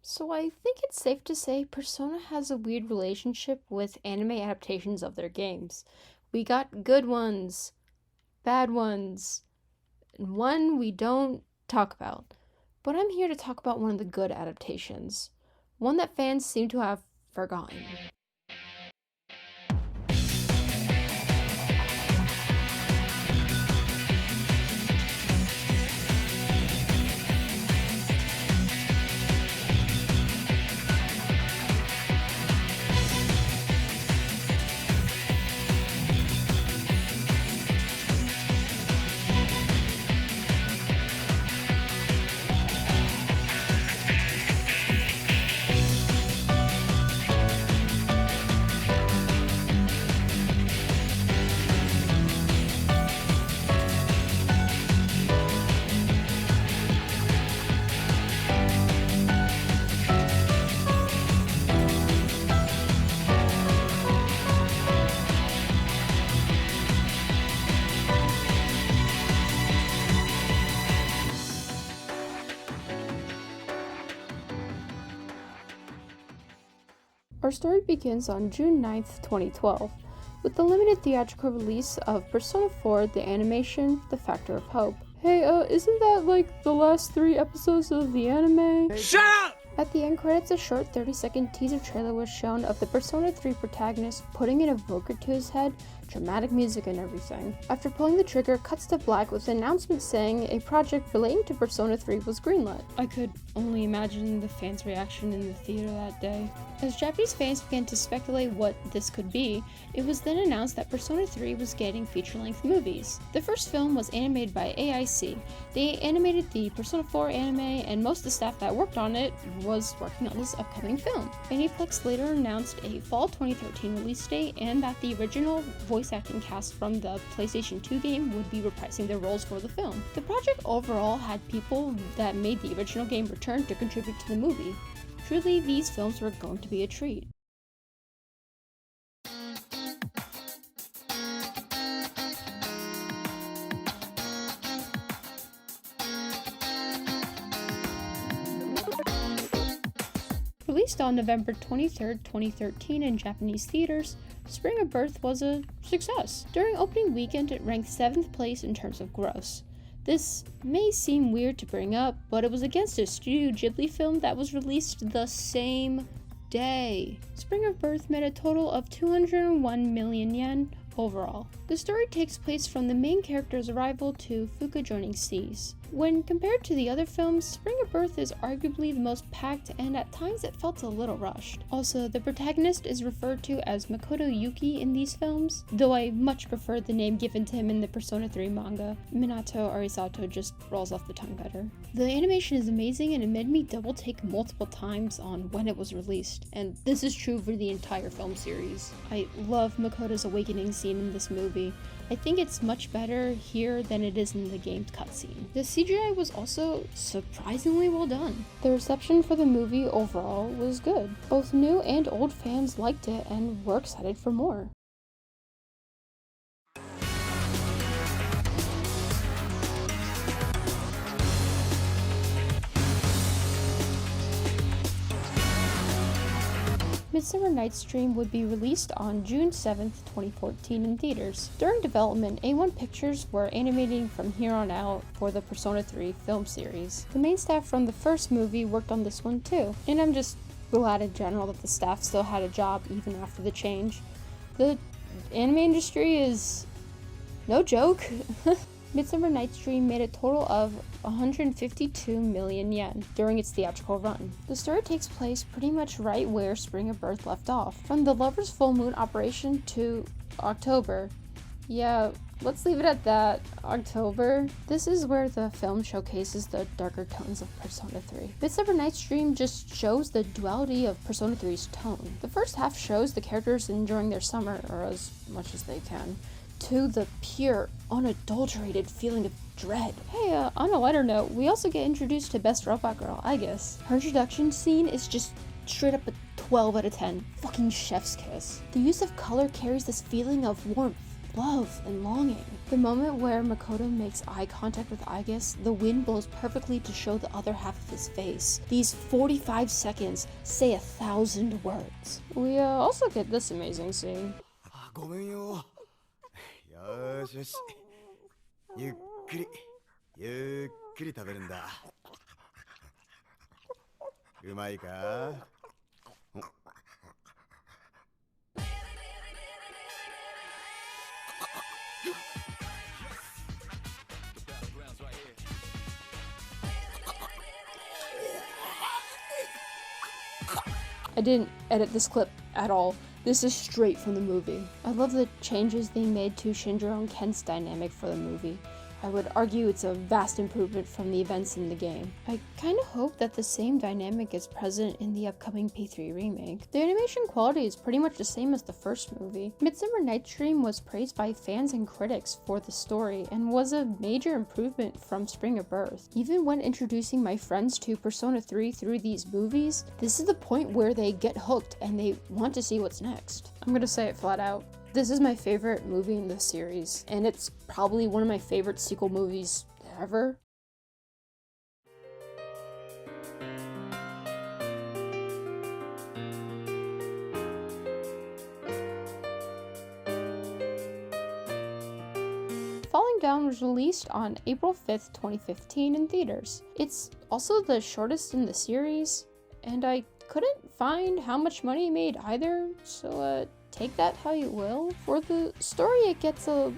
So I think it's safe to say Persona has a weird relationship with anime adaptations of their games. We got good ones, bad ones, and one we don't talk about. But I'm here to talk about one of the good adaptations, one that fans seem to have forgotten. Our story begins on June 9th, 2012, with the limited theatrical release of Persona 4 the animation The Factor of Hope. Hey, isn't that like the last 3 episodes of the anime? Shut up! At the end credits, a short 30-second teaser trailer was shown of the Persona 3 protagonist putting an evoker to his head, dramatic music and everything. After pulling the trigger, cuts to black with an announcement saying a project relating to Persona 3 was greenlit. I could only imagine the fans' reaction in the theater that day. As Japanese fans began to speculate what this could be, it was then announced that Persona 3 was getting feature-length movies. The first film was animated by AIC. They animated the Persona 4 anime, and most of the staff that worked on it was working on this upcoming film. Aniplex later announced a fall 2013 release date and that the original voice acting cast from the PlayStation 2 game would be reprising their roles for the film. The project overall had people that made the original game return to contribute to the movie. Truly, these films were going to be a treat. Released on November 23, 2013 in Japanese theaters, Spring Rebirth was a success. During opening weekend, it ranked 7th place in terms of gross. This may seem weird to bring up, but it was against a Studio Ghibli film that was released the same day. Spring Rebirth made a total of 201 million yen overall. The story takes place from the main character's arrival to Fuka joining C's. When compared to the other films, Spring Rebirth is arguably the most packed, and at times it felt a little rushed. Also, the protagonist is referred to as Makoto Yuki in these films, though I much prefer the name given to him in the Persona 3 manga. Minato Arisato just rolls off the tongue better. The animation is amazing, and it made me double take multiple times on when it was released, and this is true for the entire film series. I love Makoto's awakening scene in this movie. I think it's much better here than it is in the game's cutscene. The CGI was also surprisingly well done. The reception for the movie overall was good. Both new and old fans liked it and were excited for more. Midsummer Night's Dream would be released on June 7, 2014 in theaters. During development, A1 Pictures were animating from here on out for the Persona 3 film series. The main staff from the first movie worked on this one too, and I'm just glad in general that the staff still had a job even after the change. The anime industry is no joke. Midsummer Night's Dream made a total of 152 million yen during its theatrical run. The story takes place pretty much right where Spring Rebirth left off, from the Lover's full moon operation to October. Yeah, let's leave it at that. October. This is where the film showcases the darker tones of Persona 3. Midsummer Night's Dream just shows the duality of Persona 3's tone. The first half shows the characters enjoying their summer, or as much as they can, to the pure, unadulterated feeling of dread. Hey, on a lighter note, we also get introduced to Best Robot Girl, I guess. Her introduction scene is just straight up a 12 out of 10. Fucking chef's kiss. The use of color carries this feeling of warmth, love, and longing. The moment where Makoto makes eye contact with Aigis, the wind blows perfectly to show the other half of his face. These 45 seconds say 1,000 words. We also get this amazing scene. ごめんよ。よしよし。ゆっくり食べるんだ。うまいか? I didn't edit this clip at all. This is straight from the movie. I love the changes being made to Shinjiro and Ken's dynamic for the movie. I would argue it's a vast improvement from the events in the game. I kinda hope that the same dynamic is present in the upcoming P3 remake. The animation quality is pretty much the same as the first movie. Midsummer Night's Dream was praised by fans and critics for the story and was a major improvement from Spring of Birth. Even when introducing my friends to Persona 3 through these movies, this is the point where they get hooked and they want to see what's next. I'm gonna say it flat out. This is my favorite movie in the series, and it's probably one of my favorite sequel movies ever. Falling Down was released on April 5th, 2015 in theaters. It's also the shortest in the series, and I couldn't find how much money it made either, so take that how you will. For the story, it gets a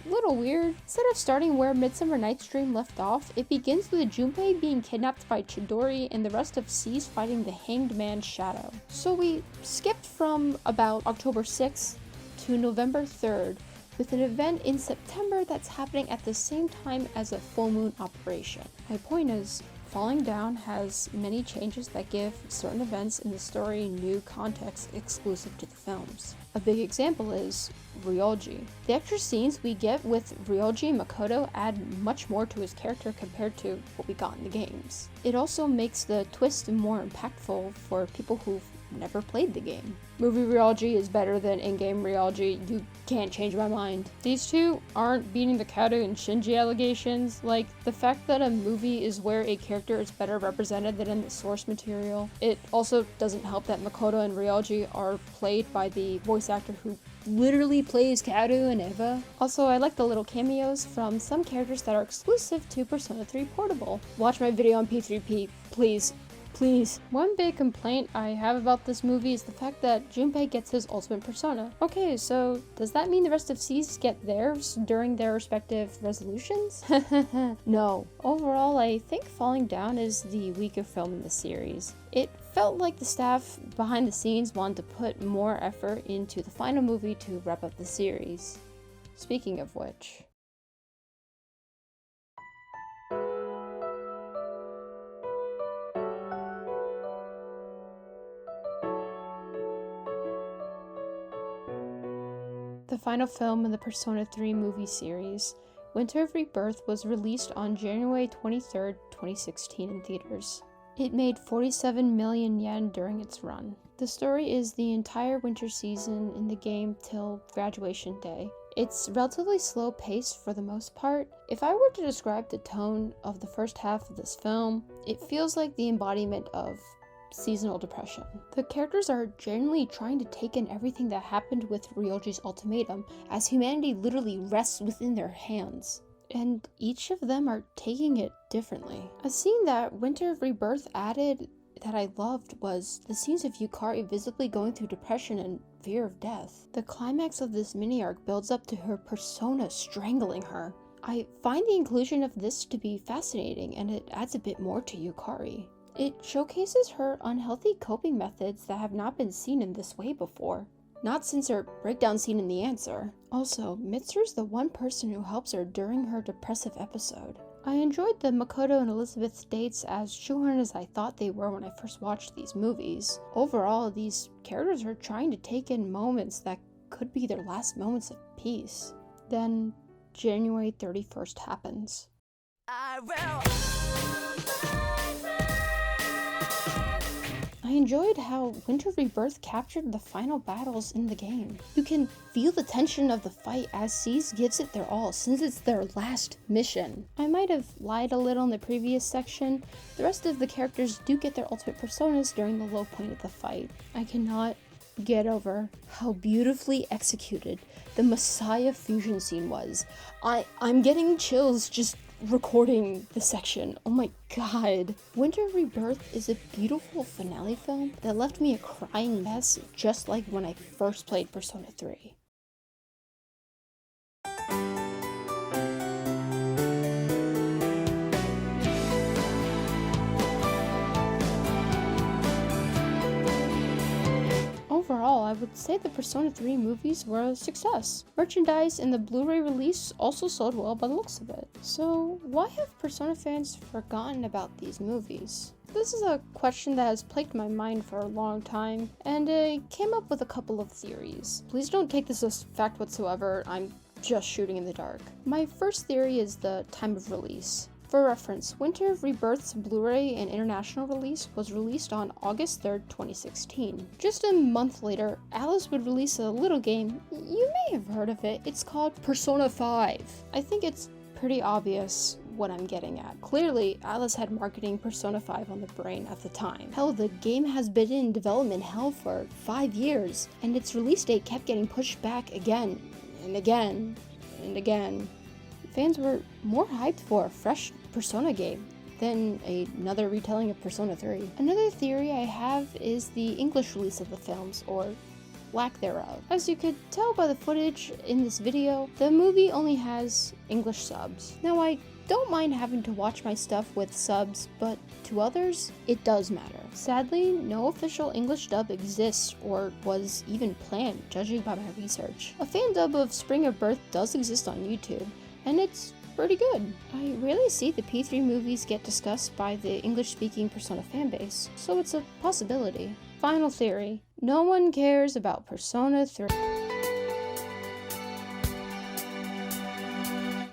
little weird. Instead of starting where Midsummer Night's Dream left off, it begins with Junpei being kidnapped by Chidori and the rest of 3's fighting the Hanged Man's shadow. So we skipped from about October 6th to November 3rd, with an event in September that's happening at the same time as a full moon operation. My point is, Falling Down has many changes that give certain events in the story new context exclusive to the films. A big example is Ryoji. The extra scenes we get with Ryoji and Makoto add much more to his character compared to what we got in the games. It also makes the twist more impactful for people who've never played the game. Movie Ryoji is better than in-game Ryoji, you can't change my mind. These two aren't beating the Kaoru and Shinji allegations, like the fact that a movie is where a character is better represented than in the source material. It also doesn't help that Makoto and Ryoji are played by the voice actor who literally plays Kaoru and Eva. Also, I like the little cameos from some characters that are exclusive to Persona 3 Portable. Watch my video on P3P, please. Please. One big complaint I have about this movie is the fact that Junpei gets his ultimate persona. Okay, so does that mean the rest of 3's get theirs during their respective resolutions? No. Overall, I think Falling Down is the weaker film in the series. It felt like the staff behind the scenes wanted to put more effort into the final movie to wrap up the series. Speaking of which... the final film in the Persona 3 movie series, Winter of Rebirth was released on January 23, 2016 in theaters. It made 47 million yen during its run. The story is the entire winter season in the game till graduation day. It's relatively slow paced for the most part. If I were to describe the tone of the first half of this film, it feels like the embodiment of seasonal depression. The characters are genuinely trying to take in everything that happened with Ryoji's ultimatum, as humanity literally rests within their hands. And each of them are taking it differently. A scene that Winter of Rebirth added that I loved was the scenes of Yukari visibly going through depression and fear of death. The climax of this mini-arc builds up to her persona strangling her. I find the inclusion of this to be fascinating, and it adds a bit more to Yukari. It showcases her unhealthy coping methods that have not been seen in this way before. Not since her breakdown scene in The Answer. Also, Mitsuru's the one person who helps her during her depressive episode. I enjoyed the Makoto and Elizabeth's dates as shoehorned as I thought they were when I first watched these movies. Overall, these characters are trying to take in moments that could be their last moments of peace. Then, January 31st happens. I enjoyed how Winter Rebirth captured the final battles in the game. You can feel the tension of the fight as 3's gives it their all since it's their last mission. I might have lied a little in the previous section. The rest of the characters do get their ultimate personas during the low point of the fight. I cannot get over how beautifully executed the Messiah fusion scene was. I'm getting chills just recording the section. Oh my god. Winter Rebirth is a beautiful finale film that left me a crying mess just like when I first played Persona 3. Overall, I would say the Persona 3 movies were a success. Merchandise and the Blu-ray release also sold well by the looks of it. So why have Persona fans forgotten about these movies? This is a question that has plagued my mind for a long time, and I came up with a couple of theories. Please don't take this as fact whatsoever, I'm just shooting in the dark. My first theory is the time of release. For reference, Winter Rebirth's Blu-ray and international release was released on August 3rd, 2016. Just a month later, Alice would release a little game. You may have heard of it. It's called Persona 5. I think it's pretty obvious what I'm getting at. Clearly, Alice had marketing Persona 5 on the brain at the time. Hell, the game has been in development hell for 5 years, and its release date kept getting pushed back again and again and again. Fans were more hyped for a fresh Persona game than another retelling of Persona 3. Another theory I have is the English release of the films, or lack thereof. As you could tell by the footage in this video, the movie only has English subs. Now, I don't mind having to watch my stuff with subs, but to others, it does matter. Sadly, no official English dub exists or was even planned, judging by my research. A fan dub of Spring of Birth does exist on YouTube, and it's pretty good. I rarely see the P3 movies get discussed by the English-speaking Persona fanbase, so it's a possibility. Final theory. No one cares about Persona 3.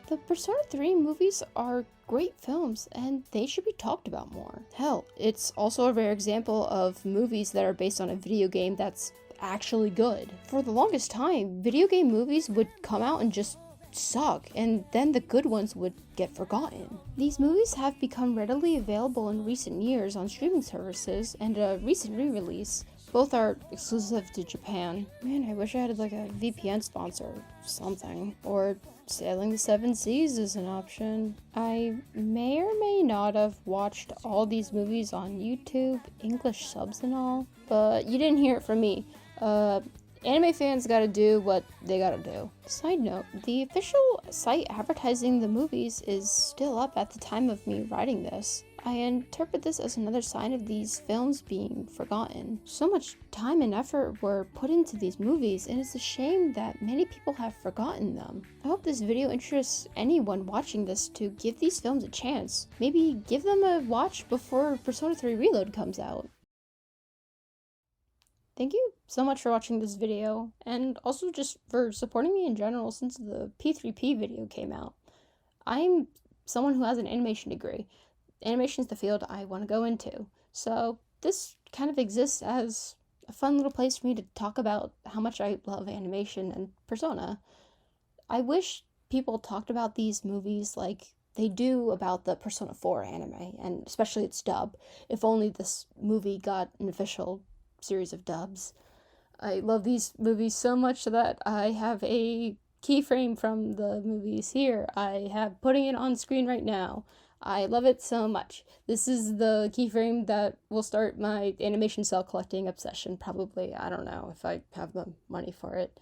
The Persona 3 movies are great films, and they should be talked about more. Hell, it's also a rare example of movies that are based on a video game that's actually good. For the longest time, video game movies would come out and just suck, and then the good ones would get forgotten. These movies have become readily available in recent years on streaming services, and a recent re-release. Both are exclusive to Japan. Man, I wish I had like a VPN sponsor or something. Or sailing the 7 seas is an option. I may or may not have watched all these movies on YouTube, English subs and all, but you didn't hear it from me. Anime fans gotta do what they gotta do. Side note, the official site advertising the movies is still up at the time of me writing this. I interpret this as another sign of these films being forgotten. So much time and effort were put into these movies, and it's a shame that many people have forgotten them. I hope this video interests anyone watching this to give these films a chance. Maybe give them a watch before Persona 3 Reload comes out. Thank you so much for watching this video, and also just for supporting me in general since the P3P video came out. I'm someone who has an animation degree. Animation is the field I want to go into, so this kind of exists as a fun little place for me to talk about how much I love animation and Persona. I wish people talked about these movies like they do about the Persona 4 anime, and especially its dub. If only this movie got an official series of dubs. I love these movies so much that I have a keyframe from the movies here. I have putting it on screen right now. I love it so much. This is the keyframe that will start my animation cell collecting obsession, probably. I don't know if I have the money for it.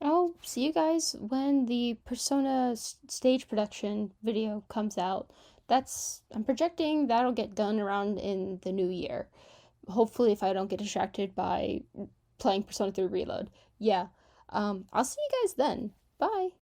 I'll see you guys when the Persona stage production video comes out. I'm projecting that'll get done around in the new year. Hopefully if I don't get distracted by playing Persona 3 Reload. Yeah, I'll see you guys then. Bye!